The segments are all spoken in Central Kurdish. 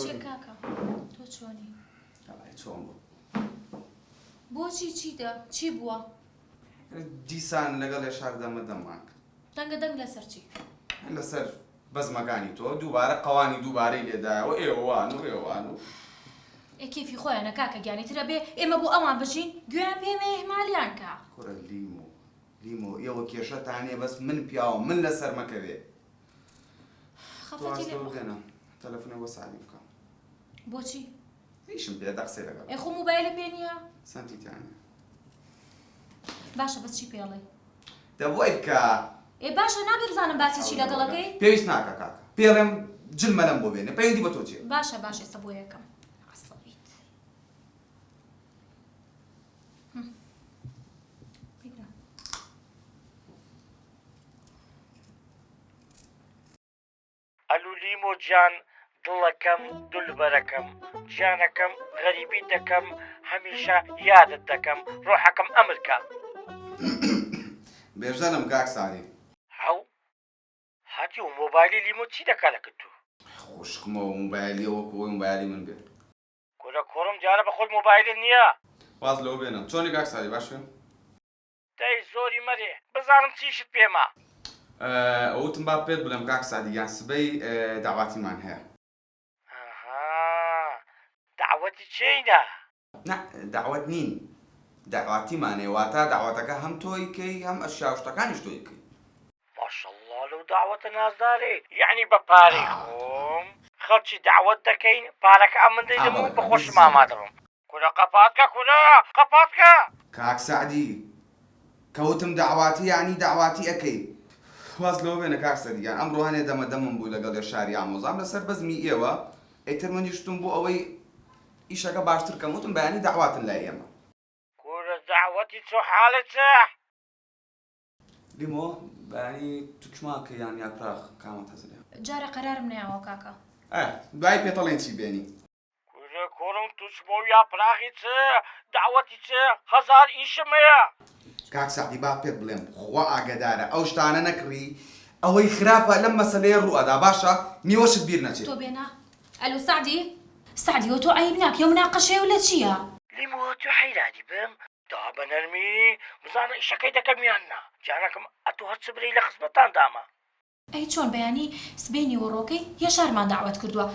چێ کاکە تۆ چۆنی چۆن بوو بۆچی چیدە چی بووە دیسان لەگەڵ لێ شاردەمە دەمانک دەنگە دەنگ لەسەر چی لەسەر بەزمەکانی تۆ دووبارە قەوانی دووبارەی لێدایەوە ئێوەوان و ئێوان و کێفی خۆیانە کاکە گیانی ترە بێ ئێمە بۆ ئەوان بژین گوێیان پێمێ هێمالیان کە کوڕە لیمۆ ئێوە کێشەتانێ بەس من پیاوە من لەسەر مەکەوێ خەفەتی لێ بێنە تەلەفۆنە بۆ سعدی بکەم بۆچی هیچم پێ دەقسەی لەگەڵ خۆ موبایلە پێ نییە سنتیتیانە باشە بەس چی پێڵێ دەبووی بکە باشە نابێ بزانم باسی چی لەگەڵەکەی پێویست ناکە کاکە پێڵێم جلمە لەم بۆ بێنێ پەیوەندی بە تۆ چییە باشە ئێستا بۆ یەکەم عەسڵیت ئەلو لیمۆ گیان دڵەکەم دولبەرەکەم گیانەکەم غەریبی دەکەم هەمیشە یادت دەکەم ڕۆحەکەم ئەمرکە بێژەنم کاک سعدی هەو هاتی و مۆبایلی لیمۆ چی دەکا لە کتتو خوشکمەوە موبایلیەوە کۆی موبایلی من بێ کورە کۆڕم جارە بە خۆت مۆبایلت نییە واز لەوە بێنم چۆنی کاک سعدی باشە دەی زۆری مەرێ بزانم چیشت پێما ئەوتم با پێت بڵێم کاک سعدی یان سبەی داواتیمان هەیە دعوەتی چینە نه داوەت نین داواتیمانێ واتە داواتەکە هەم تۆی کەی هەم ئەشیا شتەکانیش تۆی کەی ماشەڵڵا لەو داوەتە نازدارێ یعنی بە پارەی خۆم خەڵکی داوەت دەکەین پارەکە ئەم من دەیدەمەوە بە خۆشم ئامادەبم کورە قەپاتکە کورە قەپاتکە کاک سعدی کەوتم داواتی یعنی داواتی ئەەکەی واز لەوە بێنە کاک سەدیگیان ئەمڕۆ هەنێ دەمەدەمم بوو لەگەڵ شاری ئامۆزام لەسەر بەزمی ئێوە ئەیتر منیشتم بۆ ئەوەی ئیشەکە باشتر کەموتم بەیانی داواتن لای ئێمە کورە داوەتی چۆ حاڵەتە لیمۆ بەیانی توکماکە یان یاپراخ کامەت هەزرێ جارە قەرارم نەیەوە کاکە دوای پێتەڵێن چی بێنی کورە کۆڕم توچمە و یاپراخی چ داوەتی چ هەزار ئیشم هەیە کاک سعدی با پێت بڵێم خوا ئاگدارە ئەو شتانە نەکڕی ئەوەی خراپە لەم مەسەلەیە ڕوئەدا باشە میوەشت بیر نەچێت تۆ بێنە ئەلو سعدیەوە تۆ ئایب ناکە و مناقەشەیە و لە چییە لیمۆ تۆ حەیرانی بم دا بە نەرمی بزانە ئیشەکەی دەکەم یاننا جارەکەم ئەتۆ هەر چ برەی لە خزمەتان داما ئەی چۆن بەیانی سبەینی وەڕۆکەی یا شارمان داوەت کردووە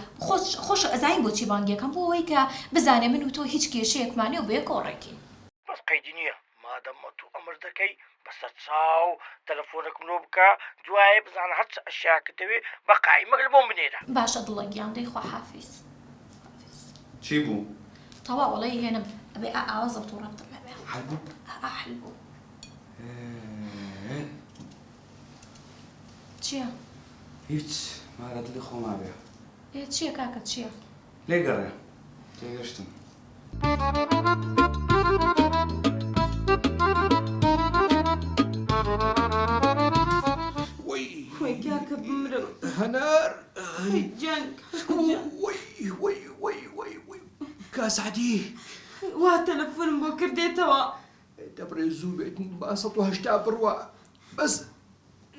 خۆش ئەزایی بۆچی بانگیەکەم بۆ ئەوەی کە بزانێ من و تۆ هیچ کێشەیەکمانێ و بێ کۆڕێکی بەس قەیدی نییە مادەمە تو ئەمر دەکەی بەسەر چاو تەلەفۆنەکم لۆ بکە دوایە بزانە هەر چ ئەشیاکە دەوێ بە قایمەک لە بۆ بنێرە باشە دڵە گیان دەی خوا حافیز چی بوو تەوا وەڵی هێنم ئەبێ ئاوازە و تۆڕەبتم هەبێ حل بوو چییە هیچ مارە دڵی خۆما بێ چییە کاکە چییە لێگەڕێ تێگەشتم وەی کاکە بمرم هەنار جان وەی کاسعدی وا تەلەفۆنم بۆ کردێتەوە دەبڕێ زوو بێتن با 180 بڕوە بەس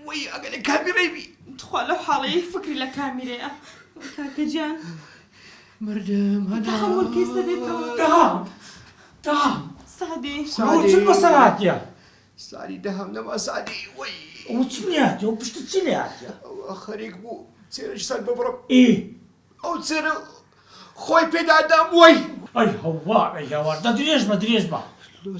وەی ئەگەلێ کامیرەی بی تخوا لەو حاڵەیە فکری لە کامیرەیە کاکە جان مردم هەنار تەحمل کەیسە دێتەوە دام سعدی چ مەسەلاتیە ساری دەهەم نەما سعدی وەی ئەو چ نیاتێ ئەو پشتە چی لاتە ئەوە خەریک بوو چێرەش سەر ببڕم ئەو چێرە خۆی پێدادام وەی ئەی هەوا درێژ بە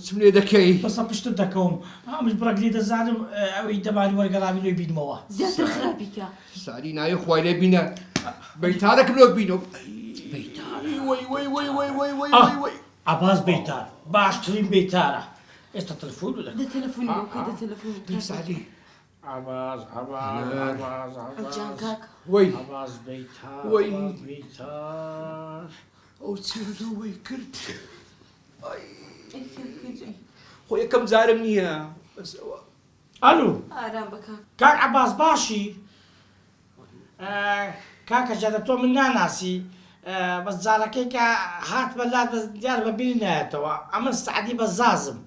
چم لێ دەکەی بەسە پشتت دەکەوم ئەمش بڕەگلی دەزانم ئەوەی دەباری وەرگەڵاوی لێ بینمەوە زیاتر خراپیکە ساری نایە خوای لێ بینە بەیتارەکەم لۆ بینم وەی ئەباز بەیتار باشترین بەیتارە ئێستا تەلەفۆن دەکەم دەتەلەفۆنی بۆ بکە دەتەلەفۆنی ساری ئەباز جان کاکە وەی ئەباز بەیتار وەی بەیتار ئەو چێرە وەی کرد خۆ یەکەم جارم نییە بەسەوە ئەلو ئارام بە کاک عەباس باشی کاکە جارە تۆ من ناناسی بەس جارەکەی کە هات بەلات بەس دیار بە بینی نایەتەوە ئەمە سعدی بە زازم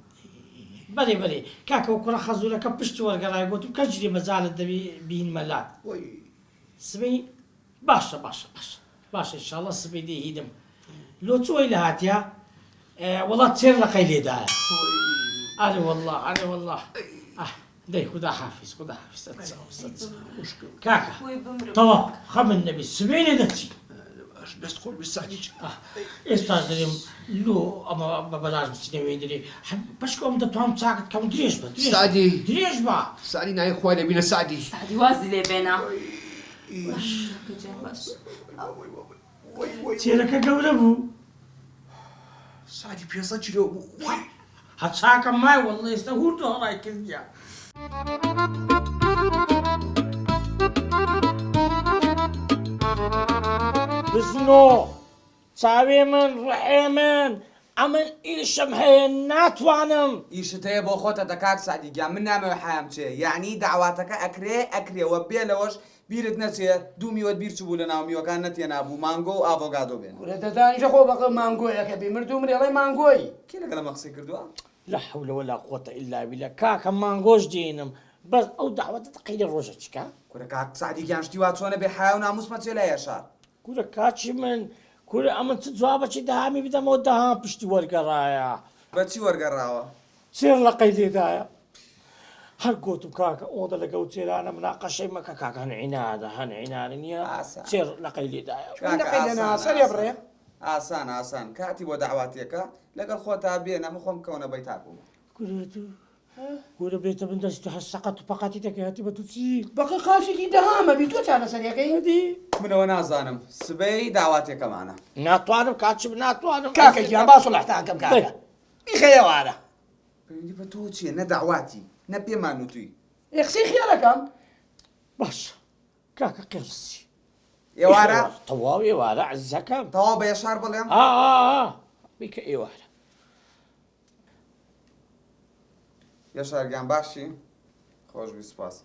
بەێ کاکە و کوڕە خەزوورەکە پشتی وەرگەڕای گوتم کەجری بەجارت دەبی بین مەلات سبەی باشە باش انشاءله سبيدی هیدم لۆ چۆی لە هاتیە وڵات چێر لە قەی لێدایە ئەرێ والله ئەرێ والله دەی خدا حافظ خدا حافظ کاکە تەوا خەمن نەبی سبەی لێ دەچی دەست خۆل بساعتی ئێستاش دەرێم لۆ ئەمە بە بەلاش بچینەوەی دەرێ بەشکۆم دەتوانم چاکت کەم درێژ بە سعدی درێژ بە سعدی نای خوای لەبینە سعدی سعدی وازی لێ بێنە چێرەکە گەورە بوو سعدی 500 کیلۆ بوو هەچاکەم مای وەڵڵە ئێستا هورد هەڵای کردیە بزنۆ چاوێ من ڕحێ من ئەمن ئیشم هەیە ناتوانم ئیشت هەیە بۆ خۆتە دەکات سعدی گیان من نامەوە حام چێ یعنی داواتەکە ئەکرێەوە بێ لەوەش بیرت نەچێ دوو میوەت بیر چ بوو لە ناو میوەکان نەتێ نابوو مانگۆ و ئاڤۆگادۆ بێن دەدانیشە خۆ بەقە مانگۆیەکە بێ مردوو مرێڵی مانگۆی کێ لەگەڵ ئەمە قسەی کردووە؟ لا حول ولا قوة إلا بالله كاكا مانگۆش دێنم بەس ئەو داوەتە قەیدە ڕۆژە چکە کورە کاک سعدی گیان شتی وا چۆنە بێ حیا و ناموسمە چێ لە هێشار کورە کاچی من کورە ئەمە چ جوابەکی داهامی بدەمەوە داهام پشتی وەرگەڕایە بەچی وەرگەڕاوە؟ چێر لە قەی لێدایە هەر گوتم کاکە ئۆدە لەگەڵ چێرانە مناقەشەی مەکە کاکە هەن عینادە نییە چێر لە قەی لێدایە سەرێ بڕێ ئاسان کاتی بۆ داواتیەکە لەگەڵ خۆتا بێ نەمە خۆم کەونە بەیتار بوو کورە بێتە من دەستی هەر سەقەت و پەقاتی دەکەیەتی بە تو چی بەقە قاشێکی دەهامە بی تۆ چانە سەرەکەی منەوە نازانم سبەی داواتێکەمانە ناتوانم کاچم ناتوانم کاکە گیان باس و لەحتاکەم کاکە میخەیەوارە پەیوەندی بە تۆ چییە نە داواتی نە پێمان نووتووی قسەی خێرەکەم باش کاکە قرسی ئێوارە تەواو ئێوارە عزەکەم تەواو بە یەشار بڵێم بیکە ئێوارە یەشارگیان باشی خۆشبی سوپاس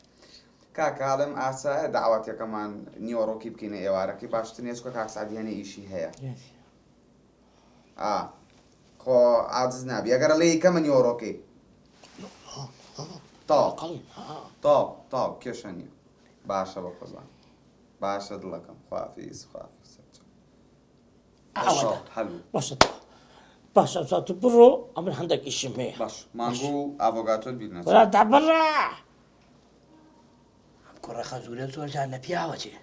کاکاڵم ئاسایە داواتەکەمان نیوەڕۆکی بکەینە ئێوارەکەی باشترین چکە کاکسادیانە ئیشی هەیە خۆ عاجز نابی ئەگەر لێ کەمە نیوەڕۆکەی تاو کێشە نییە باشە بە خۆزان باشە دڵەکەم خوافیز باشە باشە تو بڕۆ ئەمن هەندێک ئیشم هەیە باش مانگۆ و ئاڤۆگاتۆت بیر نەچێت بڕا بڕە کوڕە خەزورە زۆرجان لە پیاوەچێ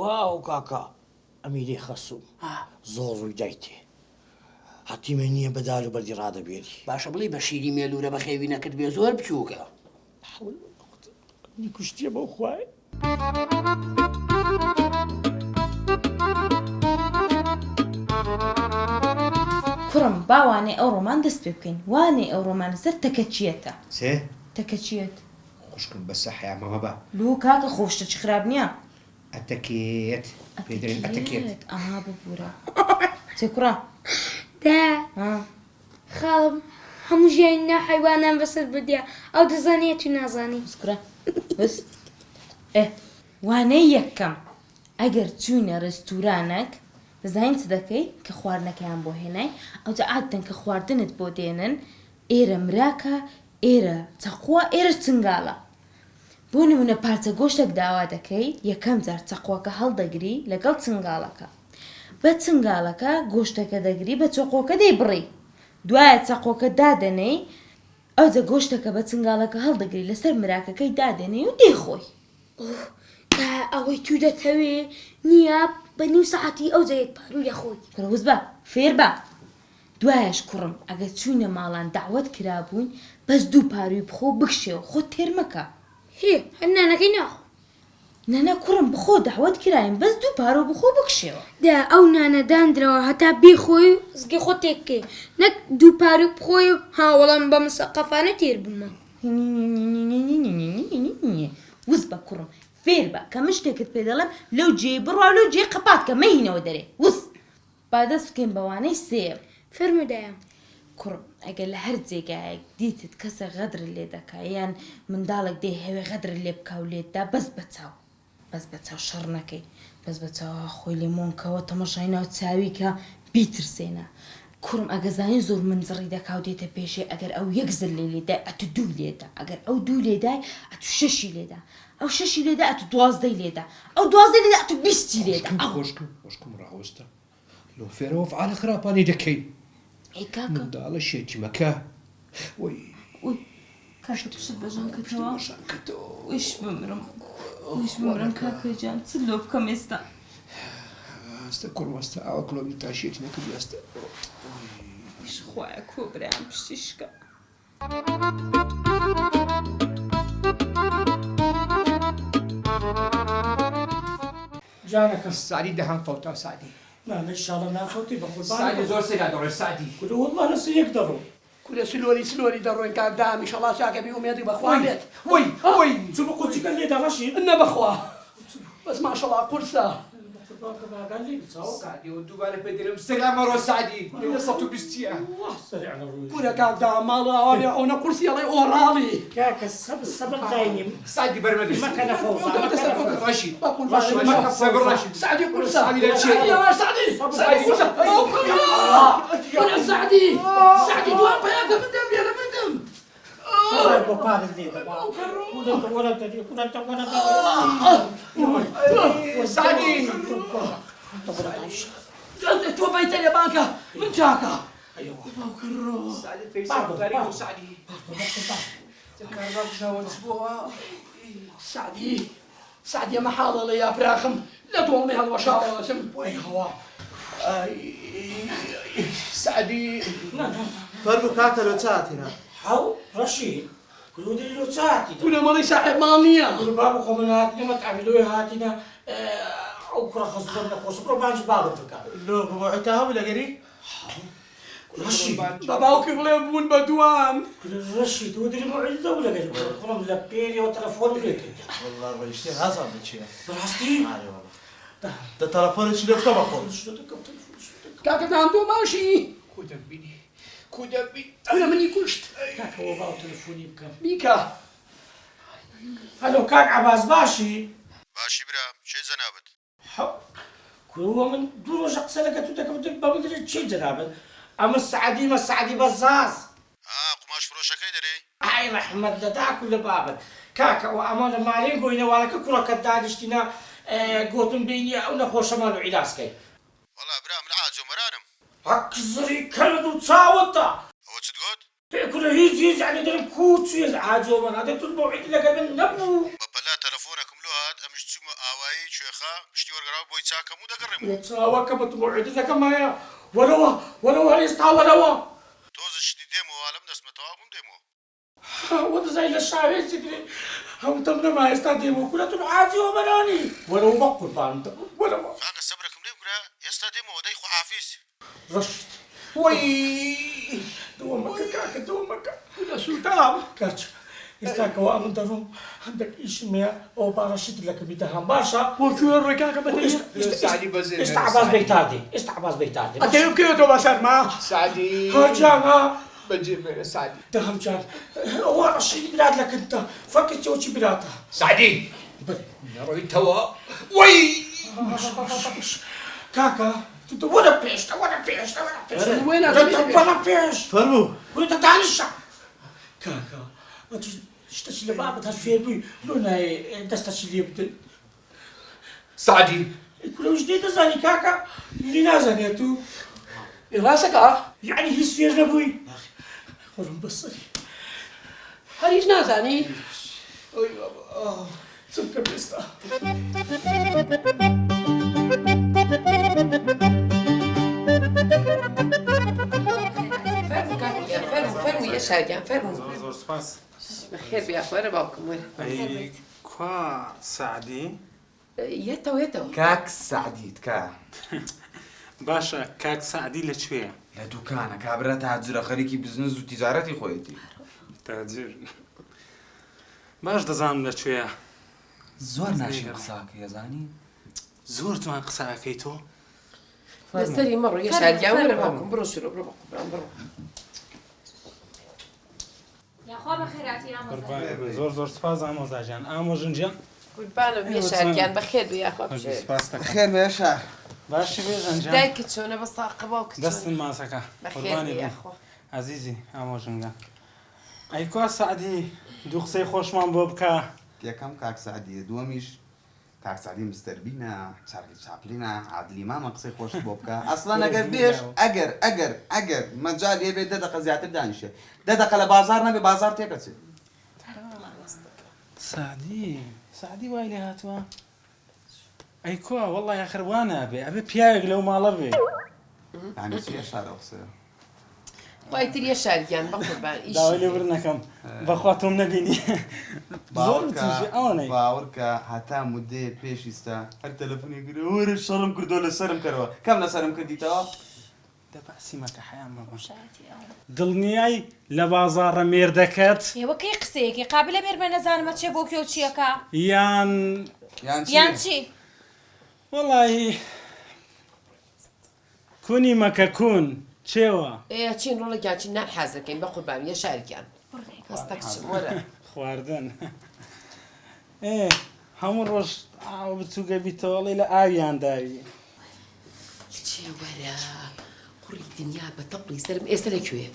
واو کاکە ئەمیری خەسووم زۆر ڕووی دایتێ هەتیمە نییە بەدار و بەردی ڕادەبێری باشە بڵی بە شیری مێلوورە بە خێوی نەکرد بێ زۆر بچووکە کوشتیە بەو خوای کوڕم باوانێ ئەو ڕۆمان دەست پێ بکەین وانێ ئەو ڕۆمانە سەر تەکەچیەتە سێ تەکەچیەت خوشکم بەسە حیامەوە بە لو کاکە خۆشتە چ خراپ نییە ئەتەکێت پێدرێن ئەتەکێت ئاها ببوورە چێ کوڕە دا خاڵم هەموو ژیانی نا حیوانان بەسەر بردیا ئەو دەزانێت و نازانی کوڕە بس وانەی یەکەم ئەگەر چوونە ڕێستورانێک دەزانین چ دەکەی کە خواردنەکەیان بۆ هێنای ئەوجا عادەتەن کە خواردنت بۆ دێنن ئێرە مراکە ئێرە چەقووە ئێرە چنگاڵە بۆ نمونە پارچە گۆشتێک داوا دەکەی یەکەم جار چەقوەکە هەڵدەگری لەگەڵ چنگاڵەکە بە چنگاڵەکە گۆشتەکە دەگری بە چۆقۆکە دەیبڕی دوایە چەقۆکە دادەنەی ئەوجا گۆشتەکە بە چنگاڵەکە هەڵدەگری لەسەر مراکەکەی دادەنەی و دەیخۆی دا ئەوەی تو دەتەوێ نییە بە نیو سەعاتی ئەو جەیەک پارو یەخۆی کڕوز بە فێر بە دوایش کوڕم ئەگەر چوونە ماڵان داوت کرابووین بەس دوو پاروی بخۆ بکشێەوە خۆ تێرمەکە هێ هەنانەکەی ناخۆ نەنە کوڕم بخۆ داوت کراین بەس دوو پارۆ بخۆ بکشێەوە دا ئەو نانەدانرەوە هەتا بیخۆی و زگی خۆ تێککەی نەک دوو پارو بخۆی و هاوڵام بە مسەقەفانە تێر بوومە وز بە کوڕم فێر بە کە من شتێکت پێ دەڵێم لەو جێ بڕوا لەو جێ قەپات کە مەهینەوە دەرێ وس با دەست بکەین بەوانەی سێر فەرمودایە کوڕم ئەگەر لە هەر جێگایەک دیتت کەسە غەدر لێ دەکا یان منداڵێک دێ هەوێ غەدر لێ بکا و لێتدا بەس بەچاو شەڕ نەکەی بەس بەچاو خۆی لێمۆنکەوە تەمەشای ناو چاوی کە بیترسێنە کوڕم ئەگەزانی زۆر منزڕی دەکا و دێتە پێشێ ئەگەر ئەو یەک زر لێ لێدای ئەتو دوو لێدا ئەگەر ئەو دوو لێدای ئەتو شەشی لێدا ئەو شەشی لێدا ئەتو دوازدەی لێدا ئەو دوازدەی لێدا ئەتو بیستی لێدا خۆشکم ڕاوەستە لۆ فێرەوە فعالە خراپانی دەکەی ئەی کاکە منداڵە شێتی مەکە وەی کاکە تووشت بەژان کردەوە ویش بمرم کاکە جان چ لۆ بکەم ئێستا ئەستە کوڕوەستە ئاوە کلۆبی تاشێتی نەکردی ئەستە ئیش خوایە کۆبرایان پشتیشکە جانەکە سعدی دەهان فەوتا سعدی نامە ئینشاڵڵا نافەوتی بە سعدی زۆر سێدا دەڕێ سعدی کورە وەڵڵا لەسەر یەک دەڕۆ کورە سلۆری دەڕۆین کاک دام ئینشەڵڵا چاکەبی ئومێدی بەخوا بێت وەی چ بە قوچیکە لێدا ڕەشید نە بەخوا بەس ماشەڵڵا قورسە سعدی و دووبارە پێ دەرم سەلامەڕۆ سعدی لە 120ە کورە کاک دام ماڵ ئاوا بێ ئەوە قورسی ئەڵێ ئۆڕاڵی کاکە سەبر داینیم سعدی بەرمەدەی مەکە نەفەوزا ڕەشید سەبر ڕەشید سعدی قورسە سعدی لە چێ سعدی دوام پەیاکە بدەم لێرە بدەم بۆ پارێک لێدە سعدی تۆ بەیتە لێ بانکە من چاکە سعدی ئەمە حاڵە لە یا پراخم لە دۆڵمی هەڵوەشاوەتم هەوا سعدی فەرموو کاکە لۆ چاتینا حەو ڕەشید کورودی لۆ چاتی کورە مەڵی صاحب ماڵ نییە بابە خۆ من هاتینە مەتعاملۆی هاتینە ئەو کوڕە خەز زۆر نەخۆش بڕۆ بانجی بابت بکە لۆ بمەعتا هەبوو لەگەری ڕەشید بە باوکی بڵێ بوون بە دوان ڕەشید تۆ دەری مەعیدە و لەگەری کوڕم لە پێریەوە تەلەفۆن لێ کرد والله ڕۆیشتێ هەزار بچیە بەڕاستی دە تەلەفۆنێکی لێ بکە بە خۆم کاکە دام تۆ باشی کودەبینی کورە منی کوشت کاکەوە باو تەلەفۆنی بکەم بیکە هەلۆ کاک عەباس باشی برا چه جەنابەت کورەوە من دوو ڕۆژە قسە لەگە تو دەکەم بە من دەرێت چی جەنابەت ئەمە سعدی بەزاز قماش فرۆشەکەی دەرێ ئای ڕەحمەت لە داکو لە بابت کاکەوە ئەمە لە مالێن گۆینەوانەکە کوڕەکەت دانیشتینە گۆتم بینی ئەو نەخۆشە مال و عیلاسکەی وەڵا برا من ئاجۆمەرانم حەق زری کەلت و چاوەتە ئەوە چت گوت پێکورە هیچ یعنی دەرم کوچێ ئاجۆمەنا دەتون مەوعید لەگە من نەبوو بەپەلا تەلەفۆنەکەم لۆ هات ئەمش چوومە ئاوایی کوێخە پشتی وەرگەڕاو بۆی چاکەم و دەگەڕێم لە چاوەکە بەت مەوعید لەگەمایە وەرەوە هەرێستا وەرەوە تۆزشتی دێمەوە لەم دەستمە تەواوم دێمەوە وە دەزای لە شاوێسی کرێ هەوتەم نەما ئێستا دێمەوە کورەتون ئاجۆمەرانی وەرەوە بە قوربانتە وەرەوە کاکە سەبرەکەم لێ بکرا ئێستا دێمەوە دەی خۆ حافیز ڕەشید وەی دووەمەکە کاکە دووەمەکە لە سوتام کاچ ئێستاکەوە ئەمن دەڕۆم هەندێک ئیشم هەیە ئەوە باڕەشید لەکەمی دەهام باشە بۆ کوێ ڕۆی کاکە بەدەی سعدی بەزێ ئێستا عەباس بەیتادی ئێستا عەباس بەیتادی ئەتەوێ بکەوێتەوە بەسەرما سعدی هەرجانە بەجێ مێنە سعدی دەهەم جان ئەوە ڕەشید برات لەکردتە فەرقی چی براتە سعدی نەڕۆیتەوە وەی کاکە وەرە پێشتە وەرە پێش فەرموو وەرە دانیشە کاکە شتەی لە بابت هەر فێر بووی لۆ نایە دەستەی لێ بدەن سعدی کورەوش دێ دەزانی کاکە لی نازانێت و ڕاستەکە یعنی هیچ فێر نەبووی خۆم بەسەری هەر هیچ نازانی چم کەم ئێستا فەرموو یەشارگیان فەرموو زۆر سپاس بەخێر بیا خوارە باوکم وەرە ئەی کوا سعدی یەتەوە کاک سعدی تکە باشە کاک سعدی لەکوێیە لە دوکانە کابرا تاجرە خەریکی بزنس و تیجارەتی خۆیەتی تاجر باش دەزانم لەکوێیە زۆر ناشی قساکە یەزانی زۆر جوان قساکەی تۆ لەسەری مەڕۆ یەشارگیان وەرە باوکم بڕۆ شورۆ بڕۆ بڕۆ یاخوا بەخێراتی ئامۆزای زۆر سپاس ئامۆزاجان ئامۆژنجیان قوربانم یەشارگیان بەخێر بێ یاخوا سپاس دەکەم خێر بێ شار باشی بێژەنجان دایکت چۆنە بە ساقە باوکت دەستن ماسەکە قوربانی بێ عەزیزی ئامۆژنگان ئەی کوا سعدی دوو قسەی خۆشمان بۆ بکە یەکەم کاک سعدیە دووەمیش کاک سعدی مستەر بینە چارلی چاپلینە عادلی مامە قسەی خۆش بۆ بکە ئەسڵان ئەگەر بێش ئەگەر مەجال لێ بێت 10 دقە زیاتر دانیشێ 10 دقە لە بازار نەبێ بازار تێکەچێت سعدی وای لێ هاتووە ئەی کووا وەڵڵی ئاخر وا نابێ ئەبێ پیاوێک لەو ماڵە بێ یانی چیە شارە قسەیە وای تر یەشارگیان بە قوربان داوای لێ بڕ نەکەم بەخوا تۆم نەبینی زۆر بتیژی ئەوەنەی باوەڕکە هەتا مودەیە پێشیستا هەر تەلەفۆنی گرێ وەرە شەڕم کردۆ لەسەرم کەرەوە کەم لەسەرم کردیتەوە دەباسی مەکە حەیان مەبە دڵنیای لە بازاڕە مێردەکەت ئێوە کەی قسەیەکی قابلە مێر بە نەزانمە چێ بۆ کێ و چیەکە یان چی وەڵی کونی مەکە کون چێوە چین ڕۆڵێکیان چین نان حەزەکەین بە قوربان یەشارگیان هەستە کچم وەرە خواردن هەموو ڕۆژ ئاو بچووگە بیتەوەڵی لە ئاویان داوی چێ وەرە قوڕی دنیا بە تەقڵی سەرم ئێستا لەکوێ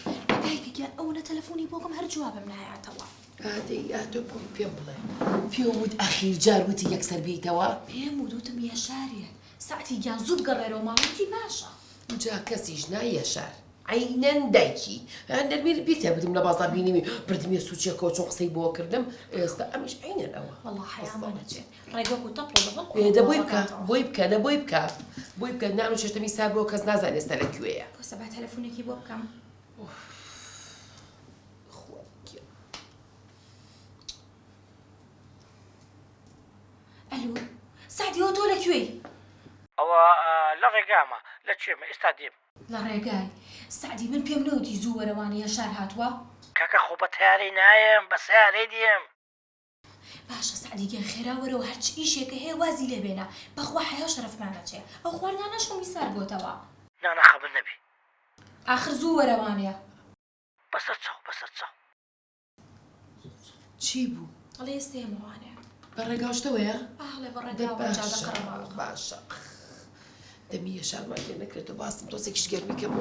دایکگیان ئەوەنە تەلەفۆنی بۆکەم هەر جوابم نایاتەوە ئادەی بۆ پێم بڵێ پێم وت ئەخیر جار وتی یەکسەر بیتەوە پێم وتم یەشاریە ساعتی گیان زوو بگەڕێرەوە ماڵەتی باشە جا کەسیش نایەشار عینەن دایکی دەرمیر بیتە بدم لە بازار بینیمی بردمیە سوچێکەوە چۆن قسەی بۆ کردم ئێستا ئەمیش عینەن ئەوە وەڵڵا حەیامانەچێت ڕێگەک و تەپڵ دەبۆی بکە نام و شەشتەمی سار بۆ کەس نازانێت ئێستا لەکوێیە بۆ سەبا تەلەفۆنێکی بۆ بکەم ئەلو سعدیەوە تۆ لەکوێی ئەوە لە ڕێگامە لە کوێمە ئێستا دێم لە ڕێگای سعدی من پێم نەوتی زوو وەرەوانەیە شار هاتووە کاکە خۆ بە تیارەی نایم بە سیارەی دێم باشە سعدیگەن خێرا وەرەوە هەرچی ئیشێکە هەیە وازی لێ بێنە بەخوا حیا شەرەفمانەچێ ئەو خواردانەش هەمی سار بۆتەوە نانەخەبر نەبی ئاخر زوو وەرەوانەیە بەسەر چاو چی بوو ئەڵێ ئێستێمەوانەیە بەڕێگاشتەوەیە ئاڵێ بەڕێگاوە جادەقەڕەماڵ باشە دەمی یەشارمان لێ نەکرێتەوە باستم تۆزێکیش گەرمیکەم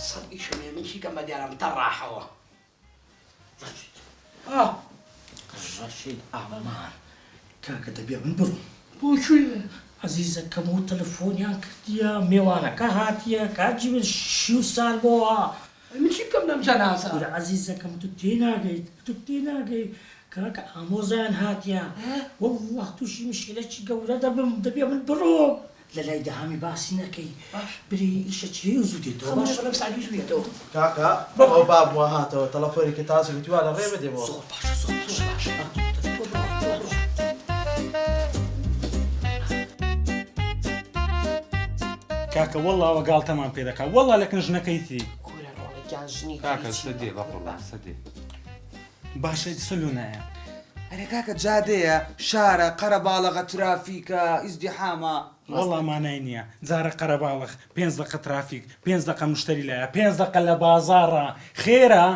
سەد ئیشمێ منشی کەم بە دیارم تا ڕاحەوە ڕەشید ئامان کاکە دەبێ من بڕۆم بۆ کوێ عەزیزەکەم و تەلەفۆنیان کردیە میوانەکە هاتیە کاجی من 6 سال بۆوە من چی بکەم لەم جەنازە عەزیزەکەم تو تێناگەیت کاکە ئامۆزایان هاتیە وەڵڵا تووشی مشکلەکی گەورە دەبێ من بڕۆم لە لای دەهامی باسی نەکەی بری ئیشە چی و زوو دێتەوە باش لەم سادی زوویێتەوە کاکە ئەو باب وە هاتەوە تەلەفۆنێکی تازە گوتیوا لە ڕێ بدێمەوە زۆر باشە کاکە وەڵڵاوە گاڵتەمان پێ دەکات وەڵڵا لە کنژنەکەیتی کاکە سەدێ بەقوڵا سەدێ باشە سلوونایە ئەرێ کاکە جادەیە شارە قەرەباڵغە ترافیکە ئیزدیحامە وەڵڵا مانای نییە جارە قەرەباڵغ 5 دقە ترافیک 5 دقە مشتری لایە 5 دقە لە بازاڕە خێرە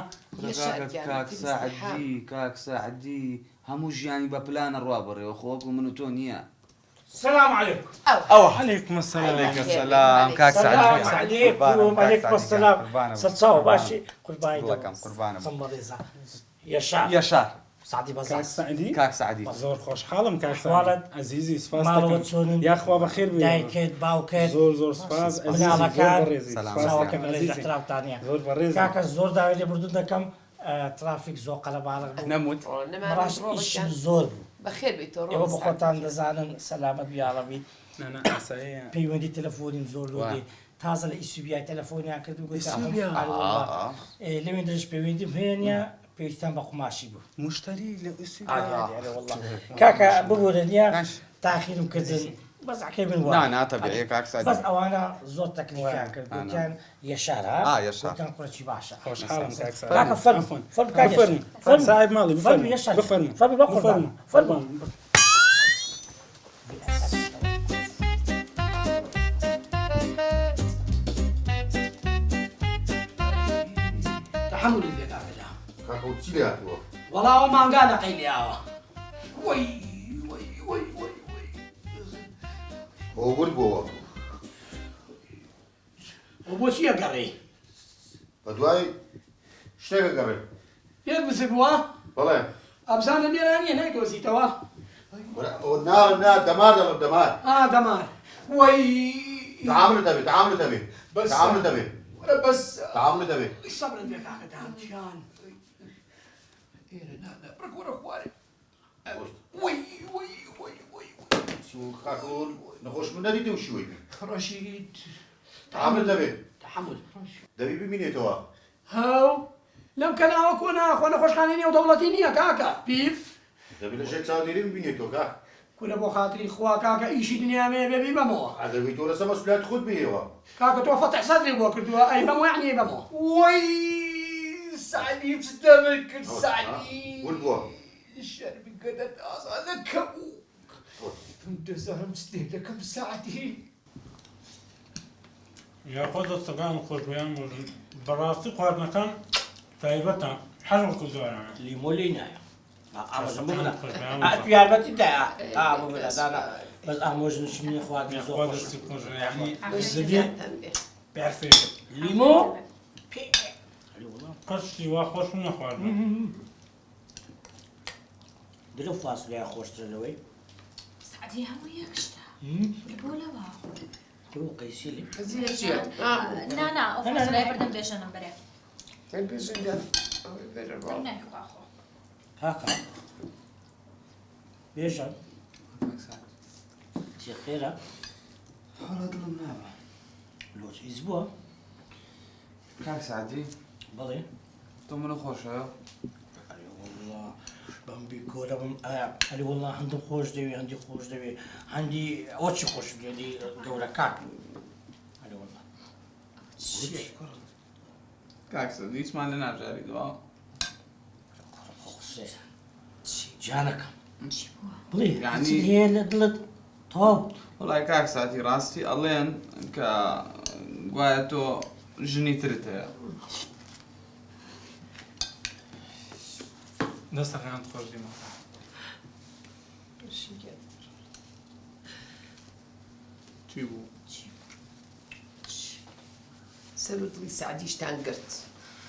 کاک سەعدی هەموو ژیانی بە پلانە ڕوابڕێەوە خۆک و من و تۆ نییە السلام عليكم عليكم السلام السلام كاك سعد عليكم السلام ستصاو باشي قرباني قربانم يشار سعدي بزاز كاك سعدي زۆر خۆشحاڵم کاک سعد عەزیزی سپاس دەکەم یاخوا بەخێر بێ دایکت باوکت زۆر سپاس زۆر بەڕێز کاکە زۆر داوای لێ بردوون دەکەم ترافیک زۆر قەلەباڵغ بوو نەموت ڕاست زۆر بوو بەخێر بیتەوە ئێوە بە خۆتان دەزانن سەلامەت بیاڵەبی ئاساییە پەیوەندی تەلەفۆنیم زۆر لۆدێ تازە لە ئیسوبیای تەلەفۆنیان کردو لەوێن دەش پەیوەندیم هەیە پێویستان بە قوماشی بوو مشتری لە کاکە ببوورە نییە تاخیرم کردن بەزعکەی من ناتەبێ کاک سعد بەس ئەوانە زۆر تەکنیکیان کردیان یەشارە یەشارکان کوڕێکی باشە خۆشحاڵم کاکە فەرمون صاحب ماڵی فەرمون تحمل بێ کاکەدا کاکە چی لێ هاتووە وەڵاوە مانگا نەقەی لێیاوە وەی بۆ ورد بۆوە وبۆچی ئەگەڕێ؟ بەدوای شتێکە گەڕێ پێت بچبووە؟ بەڵێ ئەبزانە لێرانیە نایدۆزیتەوە؟ نا دەمار دەمار دەمار وەی تعاملت أبي تعاملت أبي تعاملت أبي بس تعاملت أبي صبرا بك كاكا دامشان لا برك ورا خواري وي وي وي وي شو خاكون نخش من نادي وشوي رشيد تعاملت أبي تحمل دبي بمين توا هاو لم كان أكونا أخوانا خوش خانيني ودولتيني كاكا بيف دبي لشيء صادرين بمين توا كا كنا بو خاطري خوا كاكا إيشي دنيا ما بيبي بمو هذا بيتو رسم مسؤوليات خد بيه كاكا تو فتح صدري بو كردوا أي بمو يعني بمو وي سعدي بسدمك سعدي والبوا الشرب قدت أصلا كبو انت زهرم سديد كم ساعتي يا خود السجان خوش بيان موجود براسي قارنكان تايبتا حلو كزورنا ليمولينا في عربتي دا بقول بس أموج نشمي إخواتي زوج يعني زدين بيرفكت ليمو قصي وخوش من أخواتنا دلو فاصل يا خوش ترلوي سعدي هم يكشتا بولا هو قيسيلي نا أفاصل لا يبردن بيش أنا بريء هاكا بيجا شي خيرة حالا دڵم نابە لۆچ ئیزبووە کاک سعدی بەڵێ تۆ منە خۆشەوە بەمبی گۆرە بم ئەلی وەڵڵا هەندم خۆش دەوێ هەندی خۆش دەوێ هەندی ئەوچی خۆش دێدی گەورە کاک ئەلی وەڵڵا کاک سعدی هیچمان لە ناژاری دوا جانەکەم بڵێ هەیە لە دڵت تۆ وڵای کاک ساتی ڕاستی ئەڵێن کە گوایە تۆ ژنی ترت هەیە دەستەکانت خۆش دیمە چی بوو؟ سەر و دڵی سعدیشتان گرت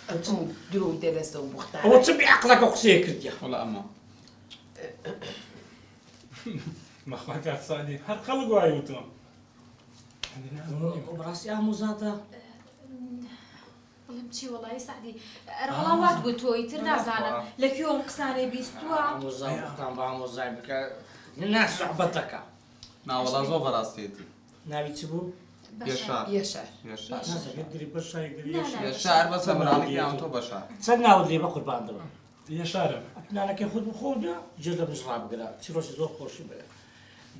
ئەوچم درۆم دێدەستەوە بوختان ئەوە چ بێعەقڵەکە قسەیە کردیە وەڵا ئەمە مەخوا کاک سادی هەر خەڵک وای وتۆ بەڕاستی ئامۆزاتە بڵم چی وەڵی سعدی ڕەڵاوات بوو تۆی تر نازانم لەکوێ ئەم قسانەی بیستووە ئامۆزای بختان بە ئامۆزای بکە نا سوحبەتەکە ناوەڵا زۆر بەڕاستیەتی ناوی چ بوو؟ یەشار یەشار نازەکەت بەشای یەشار بەسە مراڵی یان تۆ بەشار چەند ناوت لێ بە قوربان دەبە یەشارم ئەپنانەکەی خۆت بخۆدا جێ لە بژڕا بگرە چیرۆشی زۆر خۆشی بێ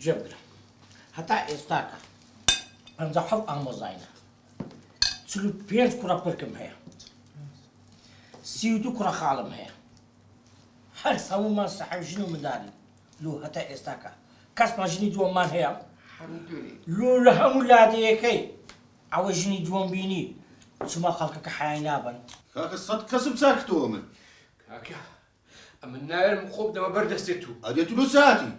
جێ بگرە هەتا ئێستاکە 57 ئامۆزاینە 45 کوڕە پرکم هەیە 32 کوڕە خاڵم هەیە هەر هەموومان سەحەب ژن و منداڵین لۆ هەتا ئێستاکە کەسمان ژنی دووەممان هەیە لۆ لە هەموو لادەیەکەی ئەوە ژنی دووەم بینی چما خەڵکەکە حیای نابن كاك الصد كسب ساكتو من كاكا أما الناير مخوب دما بردستو أديتو له ساعتي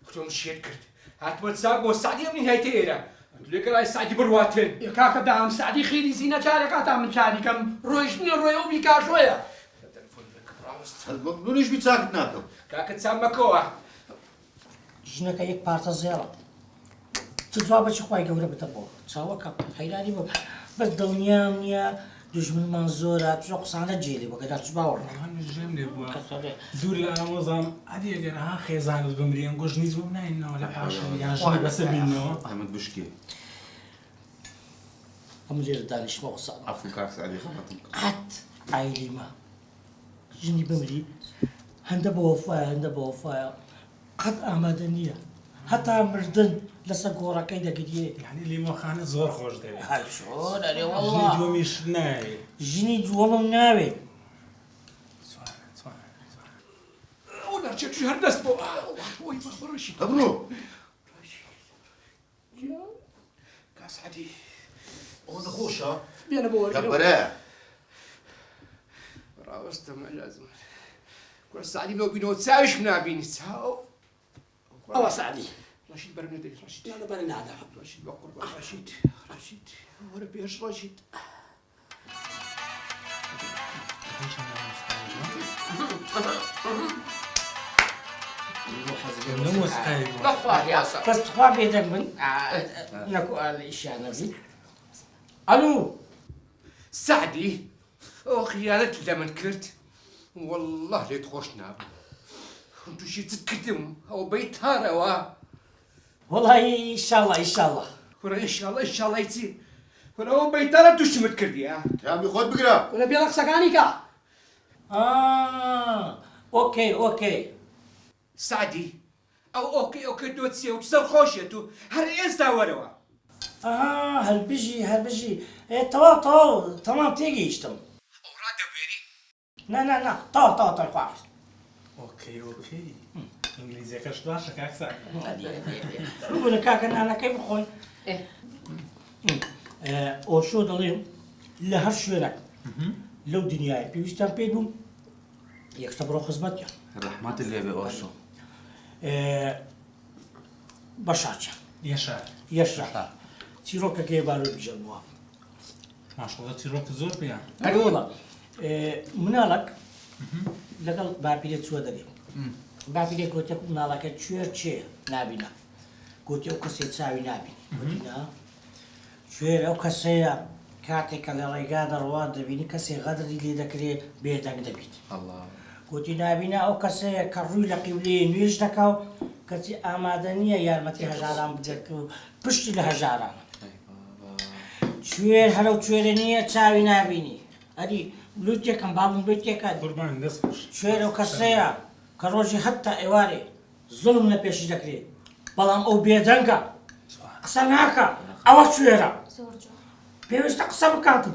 ختم شيت كرت هات متساق وسعدي من نهاية إيرا أنتو ليك راي سعدي برواتن يا كاكا دام سعدي خيري زينة شارك أتا من شاري كم رويشني رويو بيكا شوية الممنون إيش بيتساكت ناكم كاكا تسمى كوه ژنەکە یەک پارتە زێڵە چ جوابەکی خوای گەورە بدە بۆ چاوەکە حەیرانی بۆ بەس دڵنیام نییە دوژمنمان زۆرە چۆ قسانە جێلی بۆکەدا چ باوەڕ ژێم لێ بووە دوور لە ئامۆزام ئەدی ئەگەر ها خێزانت بمریان گۆژنیز بۆ بناینەوە لە پاشەوە یاژنی بەسە بینەوە ئەحمەد بشکێ هەموو لێرە دانیشتمە قسە عەفو کاک سعدی خەڵەتم قەت ئایلیمە ژنی بمری هەندە بە وەفایە هەندە بە وەفایە قەت ئامادە نییە هەتا مردن لەسەر گۆڕەکەی دەگریێ یعنی لیمۆخانە زۆر خۆش دەوێت هەشۆر ئەرێ ژنی وەڵڵا دووەمیش ناوێت ژنی دووەمم ناوێت ولا شيء شهر دست بو وي ما برشي أبرو كاس عدي هون خوشة بينا بوري كبراه راوست ما لازم كل سعدي لو بينو تساويش من بيني تساو أو سعدي رشيد برمدي رشيد أنا بري نادا رشيد بقول رشيد ڕەشید وەرە پێش ڕەشید کەس خوا بێدەنگ بن نەکو ئیشیانە بی ئەلو سعدی ئەو خیانەت لە من کرد والله لێت خۆش نابوو تووشی چت کردم ئەو بەیتارەوە وڵی ئیشاڵە ئیشاڵە کورە ئیشاڵە ئیشاڵی چی کورە ئەو بەیتارە تووشمت کردیە تامی خۆت بگرە وەرە پێڵە قسەکانی کە ئۆکەی ئۆکەی سعدی ئەو ئۆکەی ئەو کردووە چیە و سەر خۆشێت و هەر ئێستا وەرەوە هەربژی هەربژی تەواو تەواو تەمام تێگەیشتم ئەو ڕادەبێری نا تەواو خواافز ئۆکەی ئۆکەی ئینگلیزیەکەش باشە کاکسان بوونە کاکە نانەکەی بخۆن ئۆشۆ دەڵێم لە هەر شوێنێک لەو دنیای پێویستیان پێ بووم یەکسە بڕۆ خزمەتیان ڕەحمەت لێبێ ئۆشۆ بەشاچە یەشە چیرۆکەکەی بارۆ بژەنەوە ماشڵە چیرۆکە زۆر پێیان ئەوڵە مناڵک لەگەڵ باپیرێت چوە دەبێت باپیرێک گوتێ مناڵەکە کوێر چێ نابینە گوتی ئەو کەسێ چاوی نابین گوتینا کوێر ئەو کەسەیە کاتێکە لە ڕێگا دەڕوا دەبینی کەسێ غەدری لێ دەکرێت بێدەنگ دەبیت گوتی نابینە ئەو کەسەیە کە ڕووی لە قیبلێ نوێژ دەکا و کەچی ئامادە نییە یارمەتی هەژاران بدرێت و پشتی لە هەژارانە کوێر هەرو کوێرە نییە چاوی نابینی ئەدی لوتێکم بابم بێتێکە کوێر ئەو کەسەیە کە ڕۆژی هەتا ئێوارێ زوڵم لە پێشی دەکرێت بەڵام ئەو بێدەنگە قسە ناکە ئەوە کوێرە پێویستە قسە بکاتم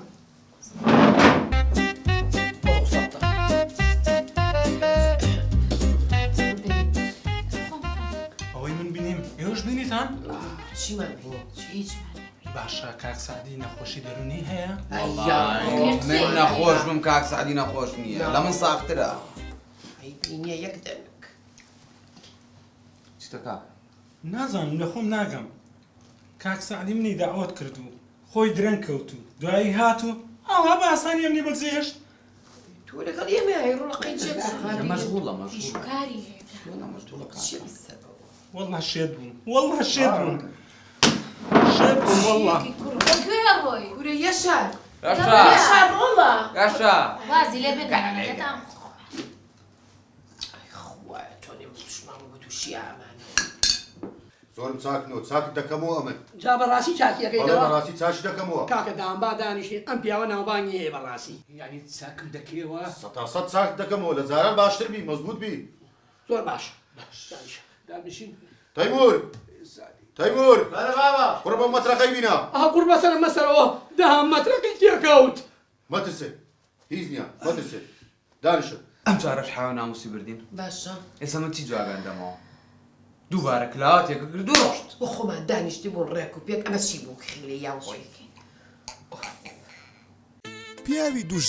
ئەوەی من بینیم ئێوەش بینیتان چیمان هیچ باشە کاک سعدی نەخۆشی دەرونی هەیە من نەخۆش بم کاک سعدی نەخۆش نییە لە من ساخترە بینیە یەک دەنگ چتەکە نازانم لە خۆم ناگەم کاک سعدی منی داوات کردو خۆی درەنگ کەوتو دوایی هاتوو ئەوها بە ئاسانی ئەمنی بەجێشت تۆ لەگەڵ ئێمە هەیڕۆڵەقەی جێ مەشغوڵە مەشغوڵ والله شێت بووم والله شێت بووم شێت بووم والله کوێ ڕۆی ورە یەشار یەشار ڕۆڵە یاشا وازی لێ بگەڕێتام خوایە تۆ نێ پشمان بۆ تووشی ئامانە زۆرم چاکنەوە چاک دەکەمەوە ئەمن جا بەڕاستی چاکیەکەیتەوە بەڕاستی چاچی دەکەمەوە کاکە دامبا دانیشتێت ئەم پیاوە ناوبانگی هەیە بەڕاستی یعنی چاکم دەکەوە سەد چاک دەکەمەوە لە جاران باشتر بی مەزبوط بی زۆر باش دابشین تەیمور تەیمور بڕە بە مەترەقەی بینە قورب بەسەرە مەسەرەوە دام مەترەقی تێکەوت مەترسێ هیچ نییە مەترسێ دانیشە ئەم جارەش حاوە ناموسی بردین باشە ئێستا من چی جوابیان دەمەوە دووبارە کلاواتێکە کرد و ڕۆشت بۆ خۆمان دانیشتی بۆ ڕێک و پێک ئەمە چی بوو خیلێ یاوەی پیاوی دوژ